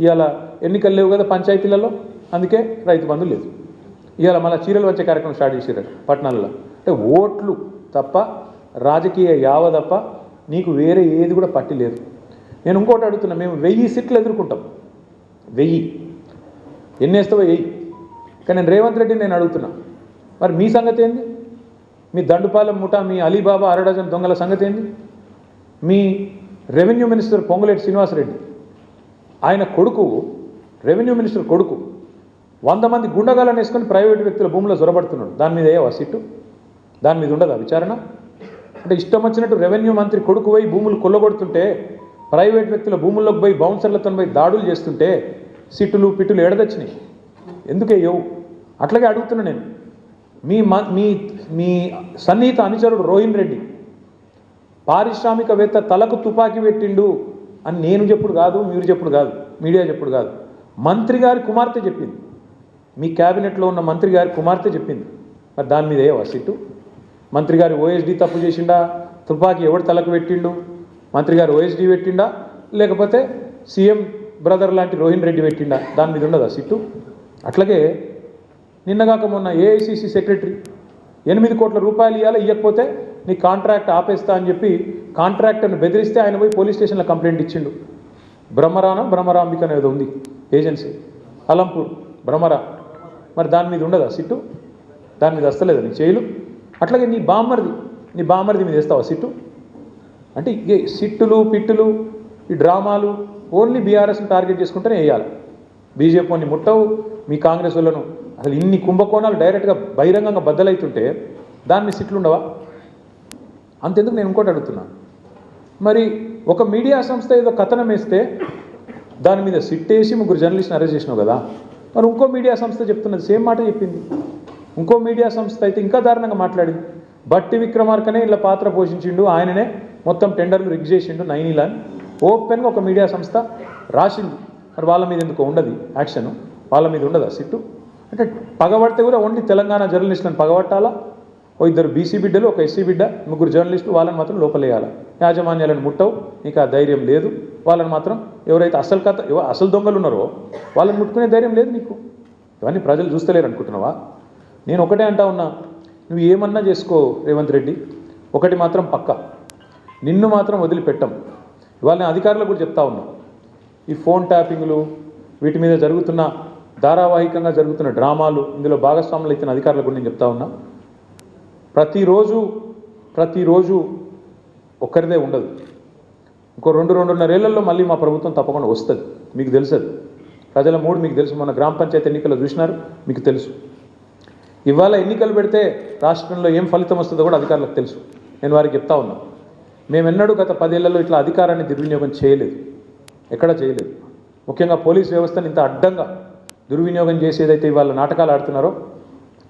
ఇవాళ ఎన్నికలు లేవు కదా పంచాయతీలలో, అందుకే రైతు బంధు లేదు. ఇవాళ మళ్ళీ చీరలు వచ్చే కార్యక్రమం స్టార్ట్ చేసారు పట్టణాలలో. అంటే ఓట్లు తప్ప, రాజకీయ యావ తప్ప నీకు వేరే ఏది కూడా పట్టి లేదు. నేను ఇంకోటి అడుగుతున్నా, మేము 1000 సీట్లు ఎదుర్కొంటాం, 1000 ఎన్ని వేస్తావో 1000. కానీ నేను రేవంత్ రెడ్డిని నేను అడుగుతున్నా, మరి మీ సంగతి ఏంది? మీ దండుపాలెం ముఠా, మీ అలీబాబా అరడజన్ దొంగల సంగతి ఏంది? మీ రెవెన్యూ మినిస్టర్ పొంగులేటి శ్రీనివాసరెడ్డి, ఆయన కొడుకు, రెవెన్యూ మినిస్టర్ కొడుకు 100 మంది గుండగాలను వేసుకొని ప్రైవేటు వ్యక్తుల భూముల్లో జొరబడుతున్నాడు. దాని మీద ఏవా సిట్టు? దాని మీద ఉండదా విచారణ? అంటే ఇష్టం వచ్చినట్టు రెవెన్యూ మంత్రి కొడుకు పోయి భూములు కొల్లగొడుతుంటే, ప్రైవేట్ వ్యక్తుల భూముల్లోకి పోయి బౌన్సర్లతో పోయి దాడులు చేస్తుంటే సిట్టులు పిట్టులు ఎడదచ్చినాయి. ఎందుకే ఏవు? అట్లాగే అడుగుతున్నా నేను. మీ సన్నిహిత అనుచరుడు రోహిన్ రెడ్డి పారిశ్రామికవేత్త తలకు తుపాకీ పెట్టిండు అని నేను చెప్పుడు కాదు, మీరు చెప్పుడు కాదు, మీడియా చెప్పుడు కాదు, మంత్రి గారి కుమార్తె చెప్పింది. మీ క్యాబినెట్లో ఉన్న మంత్రి గారి కుమార్తె చెప్పింది. మరి దాని మీద ఏవా సిట్టు? మంత్రి గారి ఓఎస్డీ తప్పు చేసిండా? తుపాకీ ఎవడు తలకు పెట్టిండు? మంత్రి గారు ఓఎస్డీ పెట్టిండా, లేకపోతే సీఎం బ్రదర్ లాంటి రోహిన్ రెడ్డి పెట్టిండా? దాని మీద ఉండదా సిట్టు? అట్లాగే నిన్నగాక మొన్న ఏఐసిసి సెక్రటరీ 8 కోట్ల రూపాయలు ఇవ్వాలి, ఇవ్వకపోతే నీ కాంట్రాక్ట్ ఆపేస్తా అని చెప్పి కాంట్రాక్టర్ని బెదిరిస్తే ఆయన పోయి పోలీస్ స్టేషన్లో కంప్లైంట్ ఇచ్చిండు. బ్రహ్మరాంబిక అనేది ఉంది ఏజెన్సీ, అలంపూర్ బ్రహ్మరా. మరి దాని మీద ఉండదా సిట్టు? దాని మీద వస్తలేదా నీ చేయలు? అట్లాగే నీ బామ్మర్ది మీద వేస్తావా సిట్టు? అంటే ఇక సిట్టులు పిట్టులు ఈ డ్రామాలు ఓన్లీ బీఆర్ఎస్ని టార్గెట్ చేసుకుంటేనే వేయాలి. బీజేపీ వాడిని ముట్టవు, మీ కాంగ్రెస్ వాళ్ళను. అసలు ఇన్ని కుంభకోణాలు డైరెక్ట్గా బహిరంగంగా బద్దలవుతుంటే దాన్ని సిట్లు ఉండవా? అంతెందుకు నేను ఇంకోటి అడుగుతున్నా, మరి ఒక మీడియా సంస్థ ఏదో కథనం వేస్తే దాని మీద సిట్టేసి 3 జర్నలిస్ట్ని అరెస్ట్ చేసినావు కదా, మరి ఇంకో మీడియా సంస్థ చెప్తున్నది సేమ్ మాట చెప్పింది. ఇంకో మీడియా సంస్థ అయితే ఇంకా దారుణంగా మాట్లాడింది. బట్టి విక్రమార్కనే ఇలా పాత్ర పోషించిండు, ఆయననే మొత్తం టెండర్లు రిగ్ చేసిండు నైనీలా అని ఓపెన్గా ఒక మీడియా సంస్థ రాసింది. మరి వాళ్ళ మీద ఎందుకు ఉండదు యాక్షన్? వాళ్ళ మీద ఉండదా సిట్టు? అంటే పగబడితే కూడా ఓన్లీ తెలంగాణ జర్నలిస్టులను పగబట్టాలా? ఓ 2 బీసీ బిడ్డలు, ఒక ఎస్సీ బిడ్డ, 3 జర్నలిస్టులు, వాళ్ళని మాత్రం లోపలేయాలి. యాజమాన్యాలను ముట్టవు, నీకు ఆ ధైర్యం లేదు. వాళ్ళని మాత్రం ఎవరైతే అసలు దొంగలు ఉన్నారో వాళ్ళని ముట్టుకునే ధైర్యం లేదు నీకు. ఇవన్నీ ప్రజలు చూస్తలేరు అనుకుంటున్నావా? నేను ఒకటే అంటా ఉన్నా, నువ్వు ఏమన్నా చేసుకో రేవంత్ రెడ్డి, ఒకటి మాత్రం పక్క, నిన్ను మాత్రం వదిలిపెట్టం. ఇవాళ నేను అధికారులకు కూడా చెప్తా ఉన్నా, ఈ ఫోన్ ట్యాపింగ్లు వీటి మీద జరుగుతున్న ధారావాహికంగా జరుగుతున్న డ్రామాలు, ఇందులో భాగస్వాములు ఇచ్చిన అధికారులకు కూడా నేను చెప్తా ఉన్నా, ప్రతిరోజు ఒక్కరిదే ఉండదు. ఇంకో 2-2.5 ఏళ్లలో మళ్ళీ మా ప్రభుత్వం తప్పకుండా వస్తుంది. మీకు తెలుసు, ప్రజల మూడు మీకు తెలుసు. మన గ్రామ పంచాయతీ ఎన్నికల్లో చూసినారు, మీకు తెలుసు. ఇవాళ ఎన్నికలు పెడితే రాష్ట్రంలో ఏం ఫలితం వస్తుందో కూడా అధికారులకు తెలుసు. నేను వారికి చెప్తా ఉన్నా, మేమెన్నడూ గత 10 ఏళ్లలో ఇట్లా అధికారాన్ని దుర్వినియోగం చేయలేదు, ఎక్కడా చేయలేదు. ముఖ్యంగా పోలీస్ వ్యవస్థను ఇంత అడ్డంగా దుర్వినియోగం చేసేదైతే ఇవాళ నాటకాలు ఆడుతున్నారో